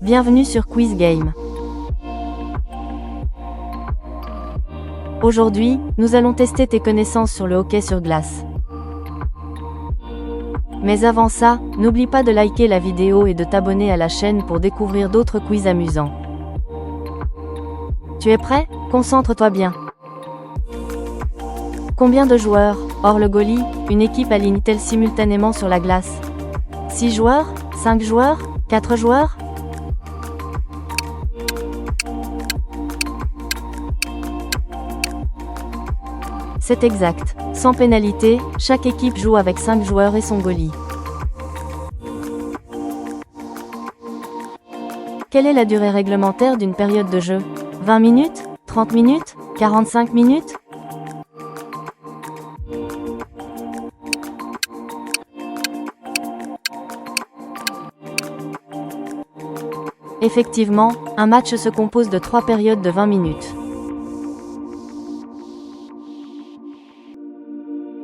Bienvenue sur Quiz Game. Aujourd'hui, nous allons tester tes connaissances sur le hockey sur glace. Mais avant ça, n'oublie pas de liker la vidéo et de t'abonner à la chaîne pour découvrir d'autres quiz amusants. Tu es prêt? Concentre-toi bien. Combien de joueurs, hors le goalie, une équipe aligne-t-elle simultanément sur la glace? 6 joueurs? 5 joueurs? 4 joueurs? C'est exact. Sans pénalité, chaque équipe joue avec 5 joueurs et son goalie. Quelle est la durée réglementaire d'une période de jeu? 20 minutes? 30 minutes? 45 minutes? Effectivement, un match se compose de 3 périodes de 20 minutes.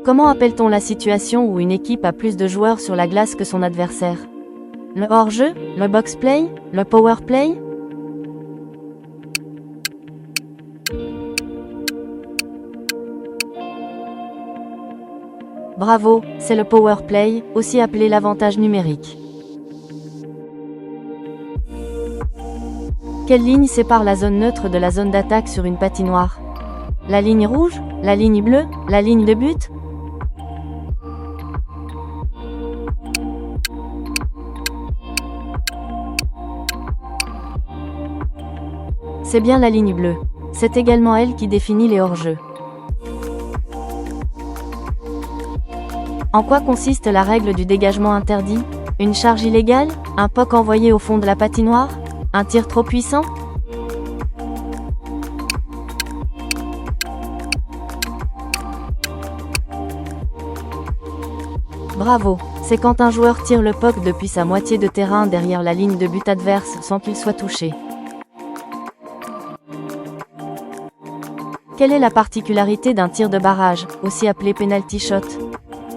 Comment appelle-t-on la situation où une équipe a plus de joueurs sur la glace que son adversaire? Le hors-jeu, le box-play, le power-play? Bravo, c'est le power-play, aussi appelé l'avantage numérique. Quelle ligne sépare la zone neutre de la zone d'attaque sur une patinoire? La ligne rouge? La ligne bleue? La ligne de but? C'est bien la ligne bleue. C'est également elle qui définit les hors-jeux. En quoi consiste la règle du dégagement interdit? Une charge illégale? Un puck envoyé au fond de la patinoire? Un tir trop puissant? Bravo, c'est quand un joueur tire le puck depuis sa moitié de terrain derrière la ligne de but adverse sans qu'il soit touché. Quelle est la particularité d'un tir de barrage, aussi appelé penalty shot?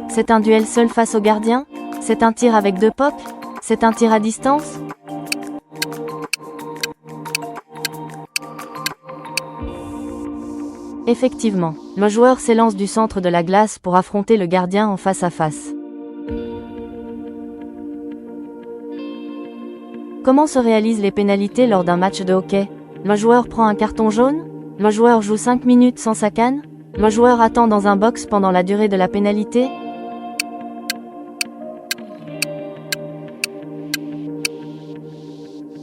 C'est un duel seul face au gardien? C'est un tir avec 2 pucks? C'est un tir à distance? Effectivement, le joueur s'élance du centre de la glace pour affronter le gardien en face à face. Comment se réalisent les pénalités lors d'un match de hockey? Le joueur prend un carton jaune? Le joueur joue 5 minutes sans sa canne? Le joueur attend dans un box pendant la durée de la pénalité?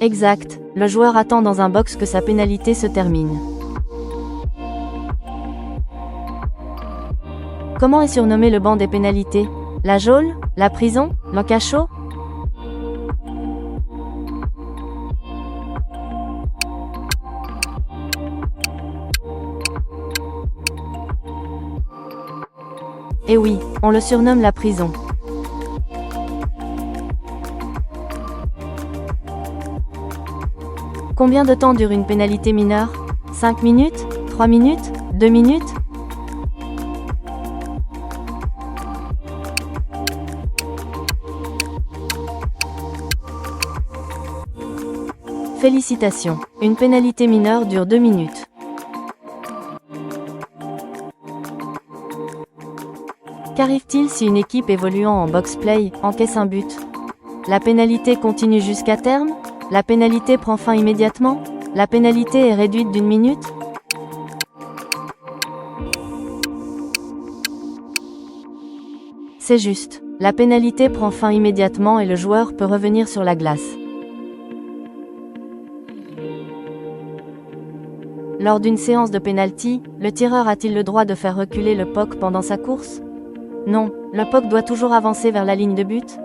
Exact, le joueur attend dans un box que sa pénalité se termine. Comment est surnommé le banc des pénalités? La geôle? La prison? Le cachot? Eh oui, on le surnomme la prison. Combien de temps dure une pénalité mineure? 5 minutes? 3 minutes? 2 minutes? Félicitations, une pénalité mineure dure 2 minutes. Qu'arrive-t-il si une équipe évoluant en box-play encaisse un but? La pénalité continue jusqu'à terme? La pénalité prend fin immédiatement? La pénalité est réduite d'1 minute? C'est juste. La pénalité prend fin immédiatement et le joueur peut revenir sur la glace. Lors d'une séance de pénalty, le tireur a-t-il le droit de faire reculer le puck pendant sa course? Non, le puck doit toujours avancer vers la ligne de but?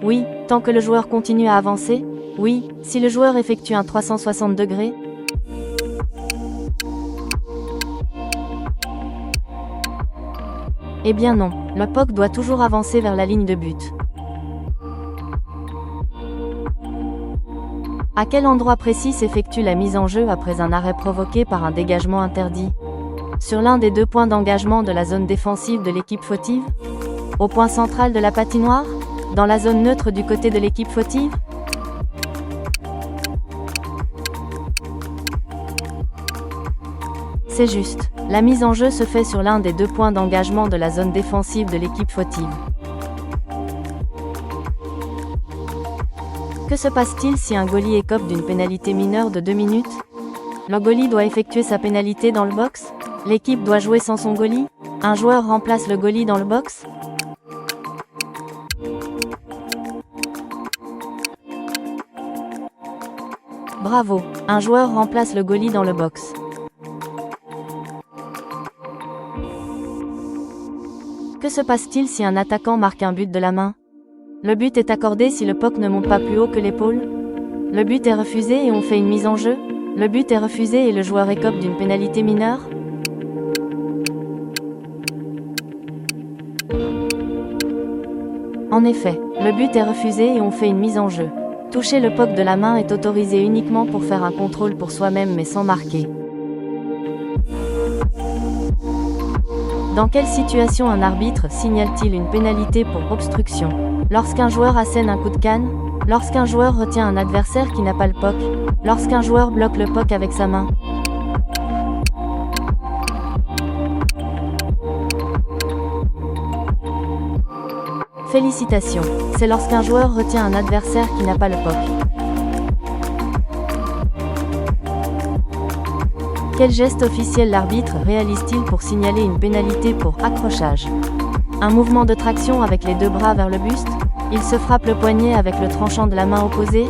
Oui, tant que le joueur continue à avancer? Oui, si le joueur effectue un 360 degrés? Eh bien non, le puck doit toujours avancer vers la ligne de but. À quel endroit précis s'effectue la mise en jeu après un arrêt provoqué par un dégagement interdit? Sur l'un des 2 points d'engagement de la zone défensive de l'équipe fautive? Au point central de la patinoire? Dans la zone neutre du côté de l'équipe fautive? C'est juste. La mise en jeu se fait sur l'un des 2 points d'engagement de la zone défensive de l'équipe fautive. Que se passe-t-il si un goalie écope d'une pénalité mineure de 2 minutes? Le goalie doit effectuer sa pénalité dans le box? L'équipe doit jouer sans son goalie? Un joueur remplace le goalie dans le box? Bravo, un joueur remplace le goalie dans le box. Que se passe-t-il si un attaquant marque un but de la main? Le but est accordé si le puck ne monte pas plus haut que l'épaule. Le but est refusé et on fait une mise en jeu. Le but est refusé et le joueur écope d'une pénalité mineure. En effet, le but est refusé et on fait une mise en jeu. Toucher le puck de la main est autorisé uniquement pour faire un contrôle pour soi-même mais sans marquer. Dans quelle situation un arbitre signale-t-il une pénalité pour obstruction? Lorsqu'un joueur assène un coup de canne? Lorsqu'un joueur retient un adversaire qui n'a pas le puck? Lorsqu'un joueur bloque le puck avec sa main? Félicitations, c'est lorsqu'un joueur retient un adversaire qui n'a pas le puck. Quel geste officiel l'arbitre réalise-t-il pour signaler une pénalité pour accrochage? Un mouvement de traction avec les 2 bras vers le buste? Il se frappe le poignet avec le tranchant de la main opposée?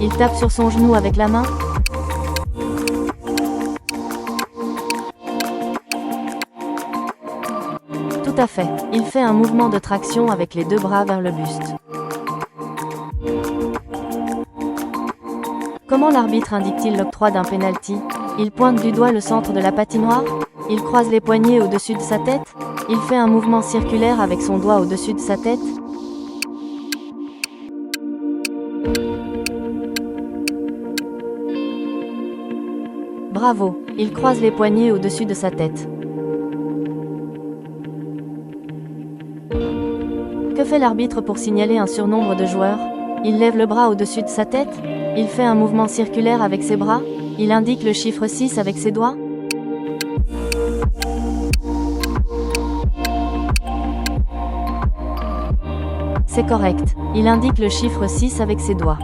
Il tape sur son genou avec la main? Tout à fait, il fait un mouvement de traction avec les 2 bras vers le buste. Comment l'arbitre indique-t-il l'octroi d'un penalty? Il pointe du doigt le centre de la patinoire? Il croise les poignets au-dessus de sa tête? Il fait un mouvement circulaire avec son doigt au-dessus de sa tête? Bravo, il croise les poignets au-dessus de sa tête. Que fait l'arbitre pour signaler un surnombre de joueurs? Il lève le bras au-dessus de sa tête? Il fait un mouvement circulaire avec ses bras? Il indique le chiffre 6 avec ses doigts? C'est correct, il indique le chiffre 6 avec ses doigts.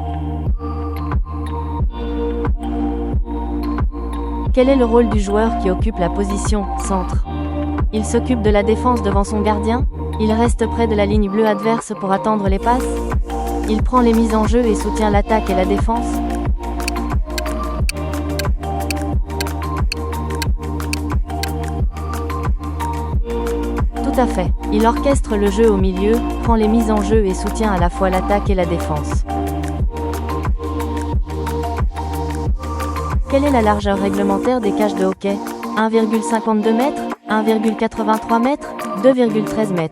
Quel est le rôle du joueur qui occupe la position centre? Il s'occupe de la défense devant son gardien? Il reste près de la ligne bleue adverse pour attendre les passes? Il prend les mises en jeu et soutient l'attaque et la défense? Tout à fait. Il orchestre le jeu au milieu, prend les mises en jeu et soutient à la fois l'attaque et la défense. Quelle est la largeur réglementaire des cages de hockey? 1,52 m, 1,83 m, 2,13 m.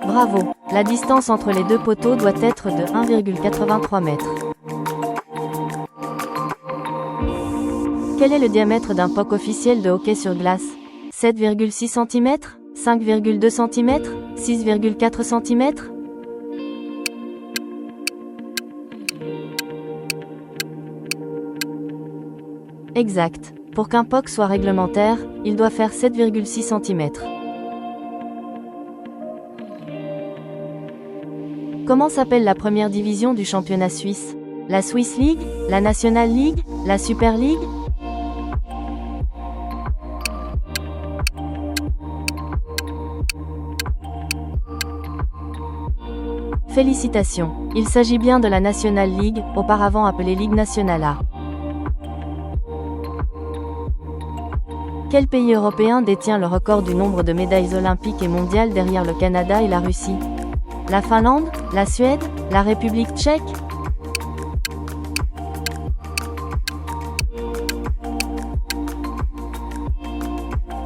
Bravo, la distance entre les 2 poteaux doit être de 1,83 m. Quel est le diamètre d'un puck officiel de hockey sur glace? 7,6 cm, 5,2 cm, 6,4 cm? Exact. Pour qu'un puck soit réglementaire, il doit faire 7,6 cm. Comment s'appelle la première division du championnat suisse? La Swiss League? La National League? La Super League? Félicitations, il s'agit bien de la National League, auparavant appelée Ligue Nationale A. Quel pays européen détient le record du nombre de médailles olympiques et mondiales derrière le Canada et la Russie? La Finlande? La Suède? La République tchèque?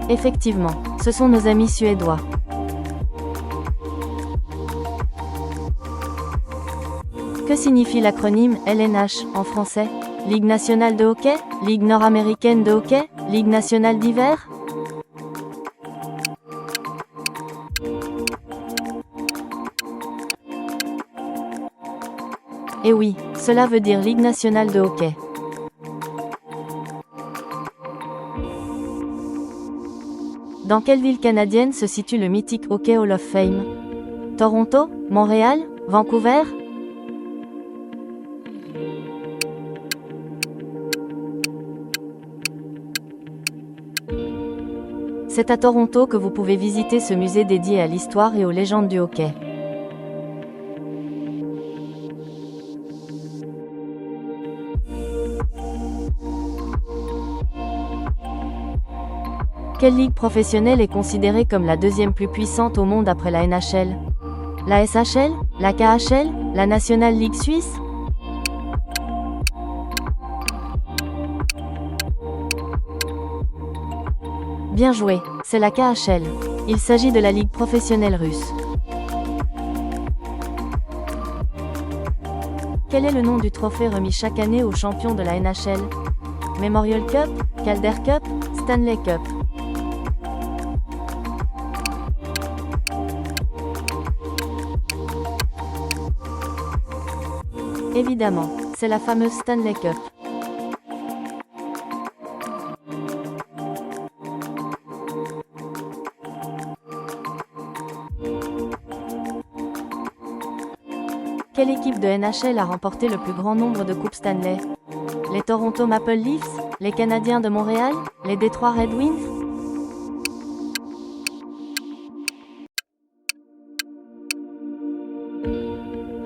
Effectivement, ce sont nos amis suédois. Que signifie l'acronyme LNH en français? Ligue nationale de hockey? Ligue nord-américaine de hockey? Ligue nationale d'hiver? Et oui, cela veut dire Ligue nationale de hockey. Dans quelle ville canadienne se situe le mythique Hockey Hall of Fame? Toronto? Montréal? Vancouver? C'est à Toronto que vous pouvez visiter ce musée dédié à l'histoire et aux légendes du hockey. Quelle ligue professionnelle est considérée comme la deuxième plus puissante au monde après la NHL? La SHL? La KHL? La National League Suisse? Bien joué, c'est la KHL. Il s'agit de la ligue professionnelle russe. Quel est le nom du trophée remis chaque année aux champions de la NHL? Memorial Cup? Calder Cup? Stanley Cup? Évidemment, c'est la fameuse Stanley Cup. Quelle équipe de NHL a remporté le plus grand nombre de coupes Stanley? Les Toronto Maple Leafs? Les Canadiens de Montréal? Les Detroit Red Wings?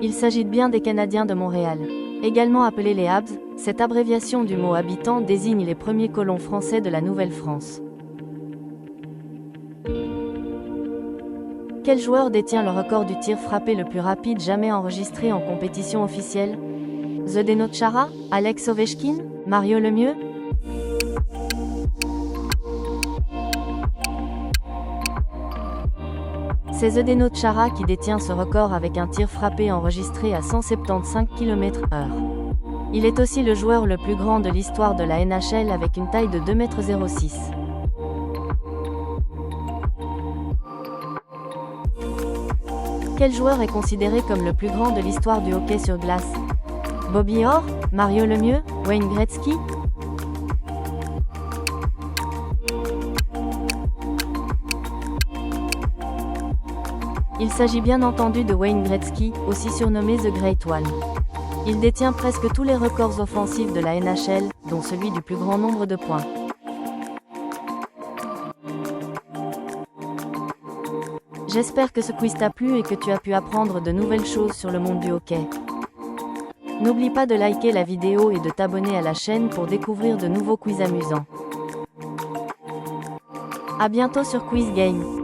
Il s'agit bien des Canadiens de Montréal. Également appelés les Habs, cette abréviation du mot habitant désigne les premiers colons français de la Nouvelle-France. Quel joueur détient le record du tir frappé le plus rapide jamais enregistré en compétition officielle? Zdeno Chara? Alex Ovechkin? Mario Lemieux? C'est Zdeno Chara qui détient ce record avec un tir frappé enregistré à 175 km/h. Il est aussi le joueur le plus grand de l'histoire de la NHL avec une taille de 2,06 m. Quel joueur est considéré comme le plus grand de l'histoire du hockey sur glace? Bobby Orr? Mario Lemieux? Wayne Gretzky? Il s'agit bien entendu de Wayne Gretzky, aussi surnommé The Great One. Il détient presque tous les records offensifs de la NHL, dont celui du plus grand nombre de points. J'espère que ce quiz t'a plu et que tu as pu apprendre de nouvelles choses sur le monde du hockey. N'oublie pas de liker la vidéo et de t'abonner à la chaîne pour découvrir de nouveaux quiz amusants. À bientôt sur Quiz Game.